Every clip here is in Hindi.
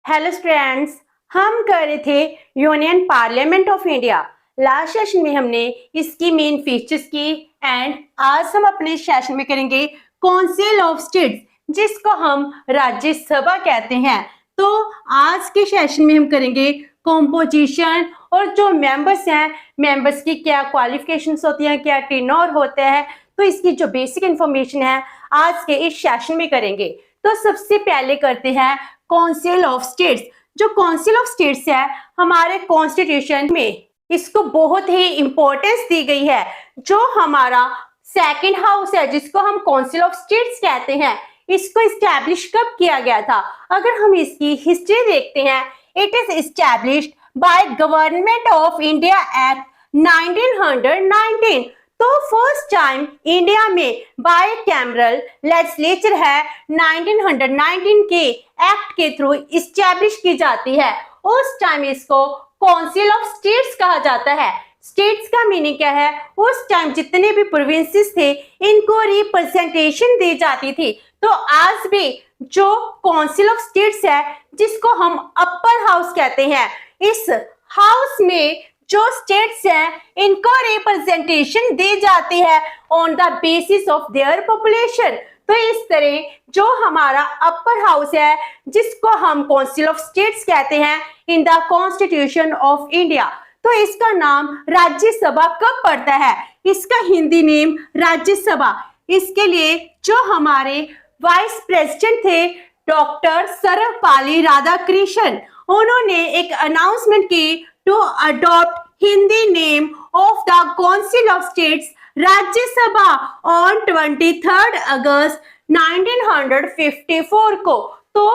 हेलो स्टूडेंट्स, हम कर रहे थे union parliament of India. Last session में हमने इसकी मेन फीचर्स की एंड आज हम अपने सेशन में करेंगे काउंसिल ऑफ स्टेट्स, जिसको हम राज्यसभा कहते हैं। तो आज के सेशन में हम करेंगे कॉम्पोजिशन और जो मेंबर्स हैं, मेंबर्स की क्या क्वालिफिकेशंस होती हैं, क्या टेन्योर होता है, तो इसकी जो बेसिक इंफॉर्मेशन है आज के इस सेशन में करेंगे। तो सबसे पहले करते हैं काउंसिल ऑफ स्टेट्स। जो काउंसिल ऑफ स्टेट्स है हमारे कॉन्स्टिट्यूशन में इसको बहुत ही इंपॉर्टेंस दी गई है। जो हमारा सेकंड हाउस है जिसको हम काउंसिल ऑफ स्टेट्स कहते हैं, इसको इस्टेब्लिश कब किया गया था? अगर हम इसकी हिस्ट्री देखते हैं, it is established by government of India act 1919। तो फर्स्ट टाइम इंडिया में बाय कैमरल लेजिस्लेचर है 1919 के एक्ट के थ्रू इस्टेब्लिश की जाती है। उस टाइम इसको काउंसिल ऑफ स्टेट्स कहा जाता है। स्टेट्स का मीनिंग क्या है? उस टाइम जितने भी प्रोविंसेस थे इनको रिप्रेजेंटेशन दी जाती थी। तो आज भी जो काउंसिल ऑफ स्टेट्स है जिसको हम अपर हाउस कहते हैं, इस हाउस में जो स्टेट्स हैं इनको रिप्रेजेंटेशन दी जाती है on the basis of their population. तो इस तरह जो हमारा अपर हाउस है जिसको हम काउंसिल ऑफ स्टेट्स कहते हैं in the constitution of India, तो इसका नाम राज्यसभा कब पड़ता है? इसका हिंदी नेम राज्यसभा। इसके लिए जो हमारे वाइस प्रेसिडेंट थे डॉक्टर सर्वपल्ली राधाकृष्णन, उन्होंने एक अनाउंसमेंट की to adopt Hindi name of the Council of States Rajya Sabha on 23rd August 1954 को। तो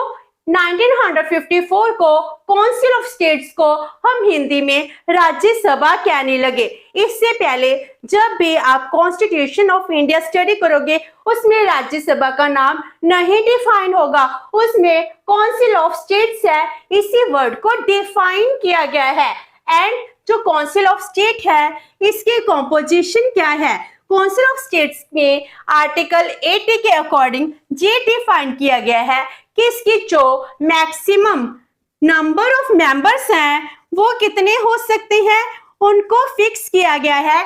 1954 को काउंसिल ऑफ स्टेट्स को हम हिंदी में राज्यसभा कहने लगे। इससे पहले जब भी आप कॉन्स्टिट्यूशन ऑफ इंडिया स्टडी करोगे उसमें राज्यसभा का नाम नहीं डिफाइन होगा, उसमें काउंसिल ऑफ स्टेट्स है इसी वर्ड को डिफाइन किया गया है। एंड जो काउंसिल ऑफ स्टेट है इसकी कॉम्पोजिशन क्या है? काउंसिल ऑफ स्टेट्स में आर्टिकल 80 के अकॉर्डिंग ये डिफाइन किया गया है कि इसकी जो मैक्सिमम नंबर ऑफ मेंबर्स हैं वो कितने हो सकते हैं, उनको फिक्स किया गया है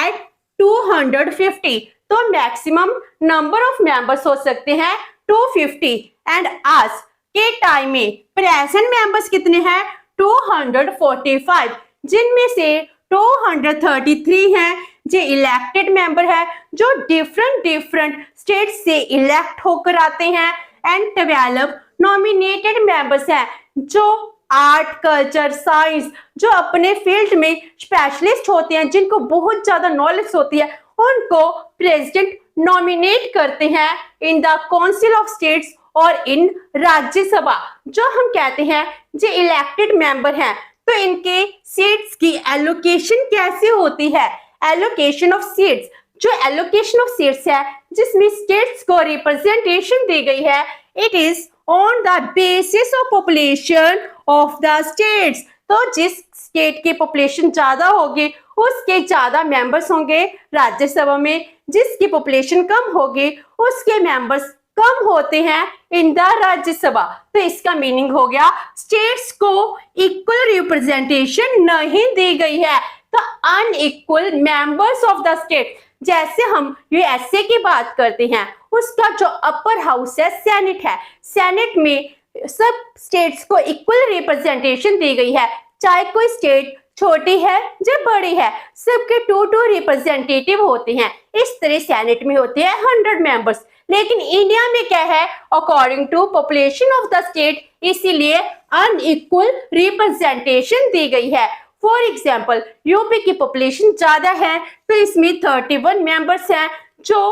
एट 250। तो मैक्सिमम नंबर ऑफ मेंबर्स हो सकते हैं 250। एंड आज के टाइम में प्रेजेंट मेंबर्स कितने हैं? 245, जिनमें से 233 हैं जो इलेक्टेड मेंबर है जो डिफरेंट स्टेट से इलेक्ट होकर आते हैं। एंड 12 नॉमिनेटेड मेंबर्स हैं जो आर्ट, कल्चर, साइंस, जो अपने फील्ड में स्पेशलिस्ट होते हैं, जिनको बहुत ज्यादा नॉलेज होती है, उनको प्रेसिडेंट नॉमिनेट करते हैं in the council of states और इन राज्यसभा। जो हम कहते हैं जो इलेक्टेड मेंबर हैं, तो इनके सीट्स की एलोकेशन कैसे होती है? एलोकेशन ऑफ सीट्स, जो एलोकेशन ऑफ सीट्स है जिसमें स्टेट्स को रिप्रेजेंटेशन दी गई है, it is on the basis of population of the states. तो जिस स्टेट की पॉपुलेशन ज्यादा होगी उसके ज्यादा मेंबर्स होंगे राज्यसभा में, जिसकी पॉपुलेशन कम होगी उसके मेंबर्स कम होते हैं इन द राज्यसभा। तो इसका मीनिंग हो गया स्टेट्स को इक्वल रिप्रेजेंटेशन नहीं दी गई है। तो unequal members of the state, जैसे हम यूएसए की बात करते हैं, उसका जो अपर हाउस है सेनेट है, सेनेट में सब स्टेट्स को इक्वल रिप्रेजेंटेशन दी गई है। चाहे कोई स्टेट छोटी है या बड़ी है, सबके 2 रिप्रेजेंटेटिव होते हैं। इस तरह सेनेट में होते हैं 100 मेंबर्स। लेकिन इंडिया में क्या है? According to population of the state, इसीलिए अनइक्वल रिप्रेजेंटेशन दी गई है। फॉर एग्जाम्पल यूपी की पॉपुलेशन ज्यादा है तो इसमें 31 मेंबर्स हैं जो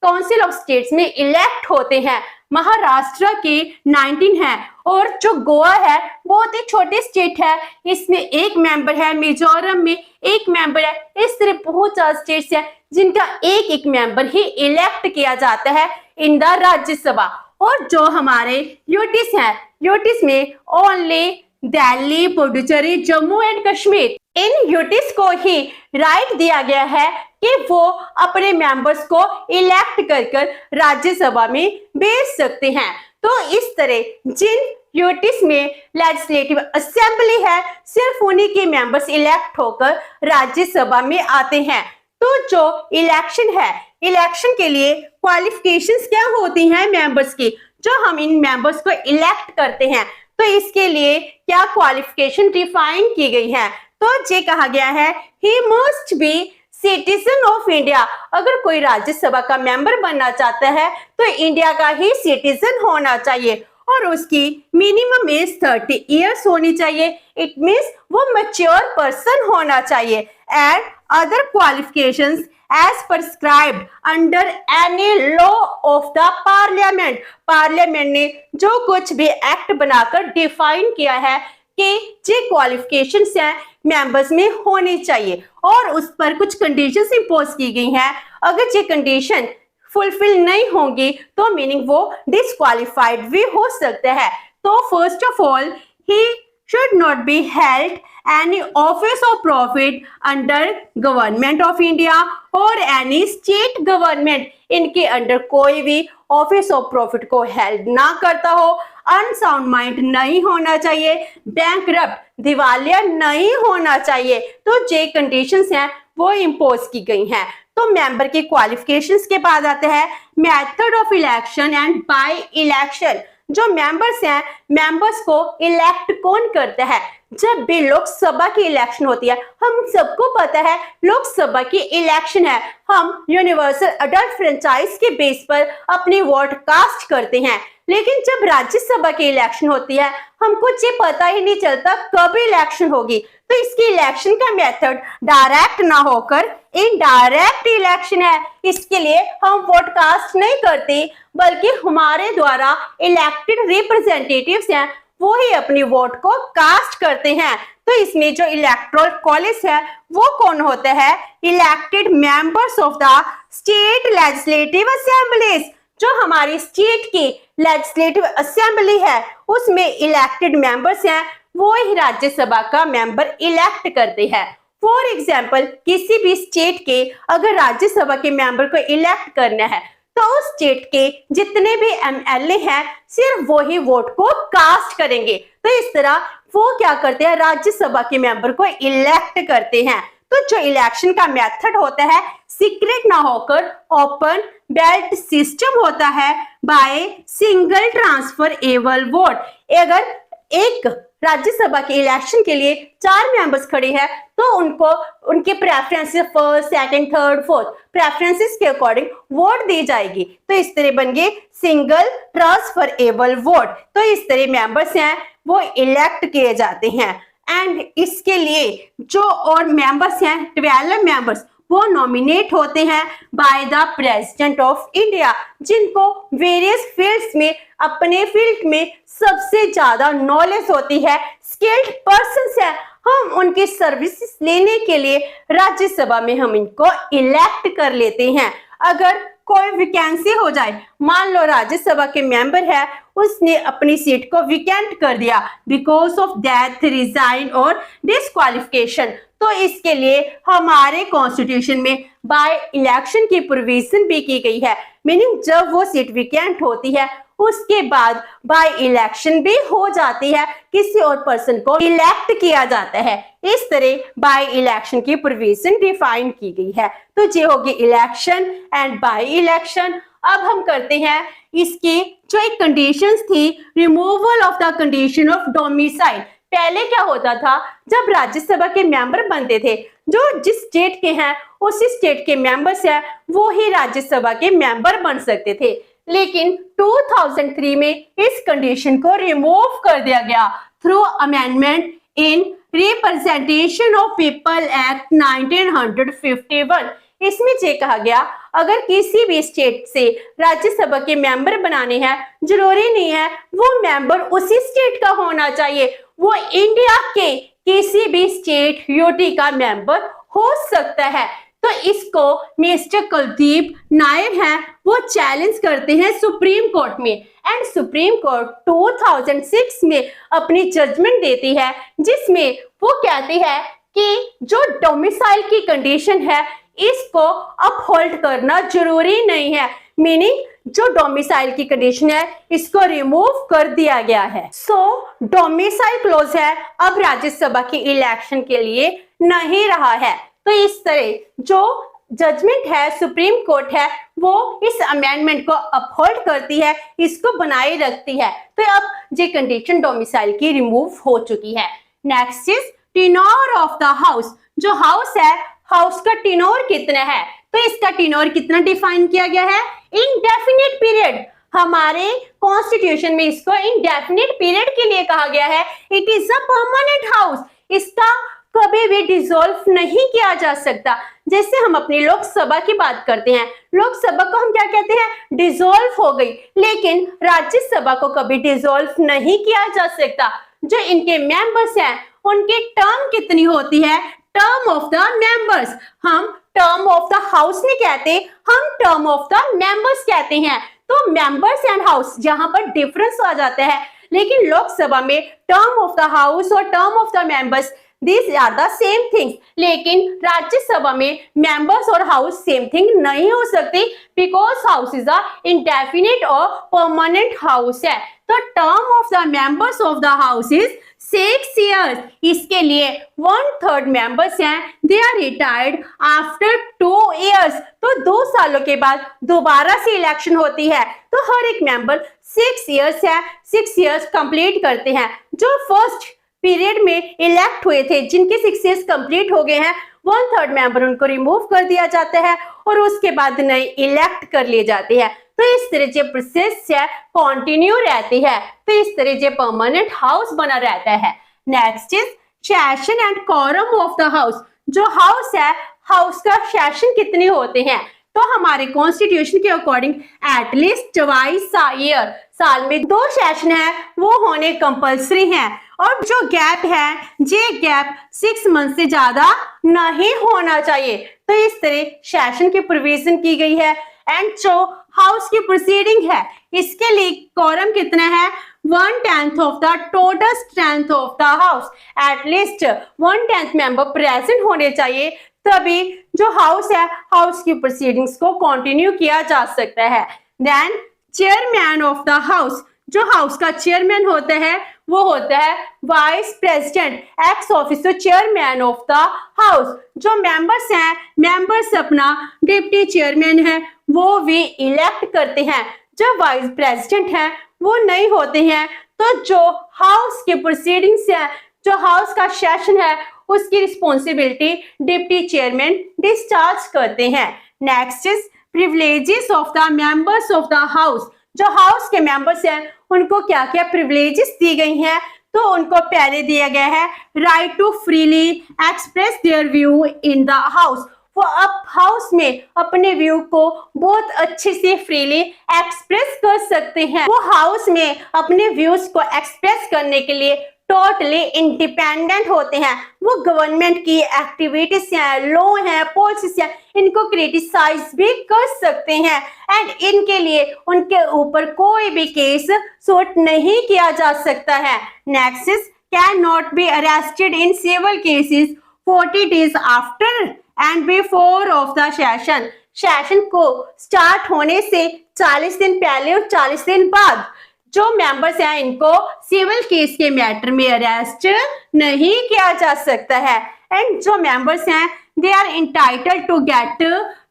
काउंसिल ऑफ स्टेट्स में इलेक्ट होते हैं। महाराष्ट्र की 19 है और जो गोवा है बहुत ही छोटी स्टेट है, इसमें 1 मेंबर है। मिजोरम में 1 मेंबर है। इस तरह बहुत सारे स्टेट्स हैं जिनका एक मेंबर ही इलेक्ट किया जाता है इन द राज्यसभा। और जो हमारे यूटीस हैं, यूटीस में ओनली दिल्ली, पुडुचेरी, जम्मू एंड कश्मीर, इन यूटीस को ही राइट दिया गया है कि वो अपने मेंबर्स को इलेक्ट कर राज्यसभा में भेज सकते हैं। तो इस तरह जिन यूटीज में लेजिस्लेटिव असेंबली है, सिर्फ उन्हीं के मेंबर्स इलेक्ट होकर राज्यसभा में आते हैं। तो जो इलेक्शन है, इलेक्शन के लिए क्वालिफिकेशंस क्या होती हैं मेंबर्स की, जो हम इन मेंबर्स को इलेक्ट करते हैं, तो इसके लिए क्या क्वालिफिकेशन डिफाइन की गई है। तो ये कहा गया है he must be citizen of India. अगर कोई राज्यसभा का मेंबर बनना चाहता है तो इंडिया का ही सिटीजन होना चाहिए और उसकी मिनिमम एज 30 इयर्स होनी चाहिए। इट मींस वो मैच्योर पर्सन होना चाहिए। And other qualifications as prescribed under any law of the parliament। Parliament ने जो कुछ भी एक्ट बनाकर डिफाइन किया है कि ये क्वालिफिकेशंस हैं मेंबर्स में होनी चाहिए और उस पर कुछ कंडीशंस इंपोज की गई हैं। अगर ये कंडीशन फुलफिल नहीं होंगी तो मीनिंग वो डिस्क्वालिफाइड भी हो सकता है। तो first of all he should not be held any office of profit under government of India or any state government। इनके अंडर कोई भी ऑफिस ऑफ प्रॉफिट को हेल्ड ना करता हो, अनसाउंड माइंड नहीं होना चाहिए, बैंकरप्ट दिवालिया नहीं होना चाहिए। तो जे कंडीशंस हैं वो इम्पोज की गई हैं। तो मेंबर के क्वालिफिकेशंस के बाद आते हैं method of election and by election. जो मेंबर्स हैं, मेंबर्स को इलेक्ट कौन करता है। जब भी लोकसभा की इलेक्शन होती है, हम सबको पता है लोकसभा की इलेक्शन है, हम यूनिवर्सल अडल्ट फ्रेंचाइज के बेस पर अपनी वोट कास्ट करते हैं। लेकिन जब राज्यसभा की इलेक्शन होती है, हमको ये पता ही नहीं चलता कब इलेक्शन होगी। तो इसकी इलेक्शन का मेथड डायरेक्ट ना होकर इनडायरेक्ट इलेक्शन है। इसके लिए हम वोट कास्ट नहीं करते, बल्कि हमारे द्वारा इलेक्टेड रिप्रेजेंटेटिव्स हैं वो ही अपनी वोट को कास्ट करते हैं। तो इसमें जो इलेक्टोरल कॉलेज है वो कौन होता है, elected members of the state legislative assemblies. जो हमारी स्टेट की लेजिस्लेटिव असेंबली है उसमें इलेक्टेड मेंबर्स हैं वो ही राज्यसभा का मेंबर इलेक्ट करते हैं। फॉर एग्जाम्पल किसी भी स्टेट के अगर राज्यसभा के मेंबर को इलेक्ट करना है तो उस स्टेट के जितने भी एमएलए हैं सिर्फ वो ही वोट को कास्ट करेंगे। तो इस तरह वो क्या करते हैं, राज्यसभा के मेंबर को इलेक्ट करते हैं। तो जो इलेक्शन का मेथड होता है सीक्रेट ना होकर ओपन बैलेट सिस्टम होता है बाय सिंगल ट्रांसफरेबल वोट। अगर एक राज्यसभा के इलेक्शन के लिए 4 मेंबर्स खड़े हैं तो उनको उनके preferences first, second, third, fourth preferences के अकॉर्डिंग वोट दी जाएगी। तो इस तरह बन गए सिंगल ट्रांसफरेबल वोट। तो इस तरह मेंबर्स हैं वो इलेक्ट किए जाते हैं। एंड इसके लिए जो और मेंबर्स हैं 12 मेंबर्स वो नॉमिनेट होते हैं by the president of India, जिनको वेरियस फील्ड्स में अपने फील्ड में सबसे ज्यादा नॉलेज होती है, स्किल्ड पर्संस हैं। हम उनकी सर्विसेज लेने के लिए राज्यसभा में हम इनको इलेक्ट कर लेते हैं। अगर कोई वैकेंसी हो जाए, मान लो राज्यसभा के मेंबर है उसने अपनी सीट को वैकेंट कर दिया बिकॉज ऑफ डेथ, रिजाइन और डिस्क्वालिफिकेशन, तो इसके लिए हमारे कॉन्स्टिट्यूशन में बाय इलेक्शन की प्रोविजन भी की गई है। मीनिंग जब वो सीट वैकेंट होती है उसके बाद बाय इलेक्शन भी हो जाती है, किसी और पर्सन को इलेक्ट किया जाता है। इस तरह बाय इलेक्शन की प्रोविजन डिफाइन की गई है। तो ये होगी इलेक्शन एंड बाय इलेक्शन। अब हम करते हैं इसकी जो एक कंडीशंस थी, removal of the condition of domicile. पहले क्या होता था, जब राज्यसभा के मेंबर बनते थे जो जिस स्टेट के हैं उसी स्टेट के मेंबर्स हैं वो ही राज्यसभा के मेंबर बन सकते थे। लेकिन 2003 में इस कंडीशन को रिमूव कर दिया गया through amendment in representation of people act 1951। इसमें ये कहा गया अगर किसी भी स्टेट से राज्यसभा के मेंबर बनाने हैं, जरूरी नहीं है वो मेंबर उसी स्टेट का होना चाहिए, वो इंडिया के किसी भी स्टेट यूटी का मेंबर हो सकता है। तो इसको मिस्टर कुलदीप नायर हैं वो चैलेंज करते हैं सुप्रीम कोर्ट में। एंड सुप्रीम कोर्ट 2006 में अपनी जजमेंट देती है जिसमें वो कहती है कि जो डोमिसाइल की कंडीशन है इसको अपहोल्ड करना जरूरी नहीं है। मीनिंग जो डोमिसाइल की कंडीशन है इसको रिमूव कर दिया गया है। सो डोमिसाइल क्लॉज है अब राज्यसभा के इलेक्शन के लिए नहीं रहा है। तो इस तरह जो जजमेंट है सुप्रीम कोर्ट है वो इस अमेंडमेंट को अपहोल्ड करती है, इसको बनाए रखती है। तो अब ये कंडीशन डोमिसाइल की रिमूव हो चुकी है। Next is tenure of the house. जो हाउस है, हाउस का टेन्योर कितना है? तो इसका टेन्योर कितना डिफाइन किया गया है? Indefinite period. हमारे कॉन्स्टिट्यूशन में इसको इंडेफिनिट पीरियड के लिए कहा गया है। It is a permanent house. इसका कभी भी डिसॉल्व नहीं किया जा सकता। जैसे हम अपनी लोकसभा की बात करते हैं, लोकसभा को हम क्या कहते हैं? डिसॉल्व हो गई। लेकिन राज्यसभा को कभी डिसॉल्व नहीं किया जा सकता। जो इनके मेंबर्स हैं उनकी टर्म कितनी होती है? Term of the members. हम टर्म ऑफ द हाउस नहीं कहते, हम टर्म ऑफ द मेंबर्स कहते हैं। तो मेंबर्स एंड हाउस जहां पर डिफरेंस आ जाता है, लेकिन लोकसभा में टर्म ऑफ द हाउस और term of the members These are the same things। लेकिन राज्यसभा में मेंबर्स और हाउस सेम थिंग नहीं हो सकती, because house is a indefinite और परमानेंट हाउस है। तो term of the members of the house is 6 years। इसके लिए 1/3 मेंबर्स हैं, they are retired after 2 years। तो 2 सालों के बाद दोबारा से इलेक्शन होती है। तो हर एक मेंबर 6 years है, 6 years कंप्लीट करते हैं। जो फर्स्ट पीरियड में इलेक्ट हुए थे, जिनके 6 years कंप्लीट हो गए हैं, 1/3 मेंबर उनको रिमूव कर दिया जाता है और उसके बाद नए इलेक्ट कर लिए जाते हैं। तो इस तरह से प्रोसेस है कंटिन्यू रहती है। तो इस तरह से परमानेंट हाउस बना रहता है। Next is session and quorum of the house. जो हाउस है, हाउस का सेशन कितने होते हैं? तो हमारे कॉन्स्टिट्यूशन के according at least twice a year, साल में 2 सेशन है वो होने कंपल्सरी हैं। और जो गैप है, ये गैप 6 मंथ से ज्यादा नहीं होना चाहिए। तो इस तरह सेशन की प्रोविजन की गई है। एंड जो हाउस की प्रोसीडिंग है, इसके लिए कोरम कितना है? 1/10 of the total strength of the house. At least 1/10 member present होने चाहिए, तभी जो हाउस है, हाउस की प्रोसीडिंग्स को कंटिन्यू किया जा सकता है। Then chairman of the house. जो हाउस का चेयरमैन होता है वो होता है vice president, ex officio chairman of the house. जो मेंबर्स हैं, मेंबर्स अपना डिप्टी चेयरमैन है वो भी इलेक्ट करते हैं। जो वाइस प्रेसिडेंट है वो नहीं होते हैं। तो जो हाउस के प्रोसीडिंग्स है, जो हाउस का सेशन है, उसकी रिस्पॉन्सिबिलिटी डिप्टी चेयरमैन डिस्चार्ज करते हैं। Next is privileges of the members of the house. जो हाउस के मेंबर्स हैं उनको क्या क्या प्रिविलेजेस दी गई हैं? तो उनको पहले दिया गया है right to freely express their view in the house. वो अब हाउस में अपने व्यू को बहुत अच्छे से फ्रीली एक्सप्रेस कर सकते हैं। वो हाउस में अपने व्यूज को एक्सप्रेस करने के लिए टोटली इंडिपेंडेंट होते हैं। वो गवर्नमेंट की एक्टिविटीज हैं, लॉ है, पॉलिसीज है, इनको क्रिटिसाइज भी कर सकते हैं। एंड इनके लिए उनके ऊपर कोई भी केस सूट नहीं किया जा सकता है। Next is can not be arrested in civil cases 40 days after and before of the session. Session को स्टार्ट होने से 40 दिन पहले और 40 दिन बाद जो मेंबर्स हैं इनको सिविल केस के मैटर में अरेस्ट नहीं किया जा सकता है। एंड जो मेंबर्स हैं they are entitled to get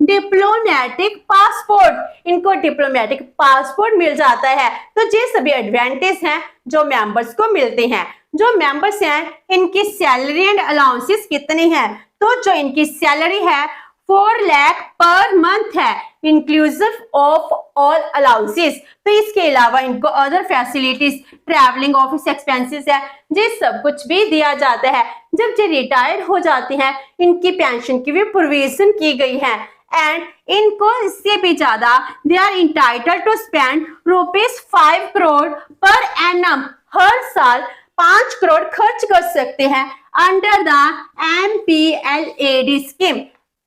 diplomatic passport. इनको डिप्लोमेटिक पासपोर्ट मिल जाता है। तो ये सभी एडवांटेज हैं जो मेंबर्स को मिलते हैं। जो मेंबर्स हैं इनकी सैलरी एंड अलाउंसेस कितनी है? तो जो इनकी सैलरी है 4 लाख पर मंथ है, इंक्लूसिव ऑफ ऑल अलाउंसेस। तो इसके अलावा इनको other facilities, travelling, office expenses है, ये सब कुछ भी दिया जाता है। जब ये रिटायर हो जाते हैं इनकी पेंशन की भी प्रोविजन की गई है। एंड इनको इससे भी ज्यादा they are entitled to spend ₹5 crore per annum. हर साल 5 करोड़ खर्च कर सकते हैं under the MPLAD scheme.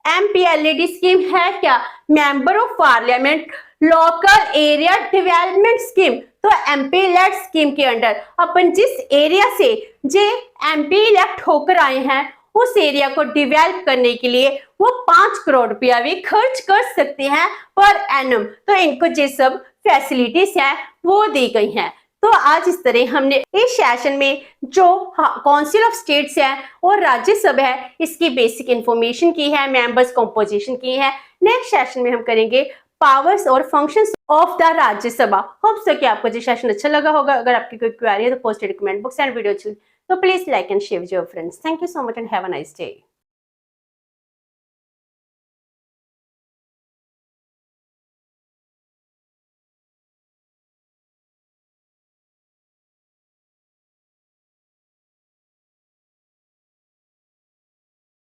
MPLAD scheme है क्या? Member of parliament local area development scheme. तो MPLAD स्कीम के अंडर अपन जिस एरिया से जे MP इलेक्ट होकर आए हैं उस एरिया को डेवलप करने के लिए वो 5 करोड़ रुपया भी खर्च कर सकते हैं पर एनम। तो इनको जो सब फैसिलिटीज है वो दी गई हैं। तो आज इस तरह हमने इस सेशन में जो काउंसिल ऑफ स्टेट्स है और राज्यसभा है इसकी बेसिक इंफॉर्मेशन की है, मेंबर्स कंपोजिशन की है। नेक्स्ट सेशन में हम करेंगे पावर्स और functions of the Rajya Sabha. Hope so कि आपको ये सेशन अच्छा लगा होगा। अगर आपकी कोई क्वेरी है तो post comment box and video अच्छी तो please like and share with your friends. Thank you so much and have a nice day.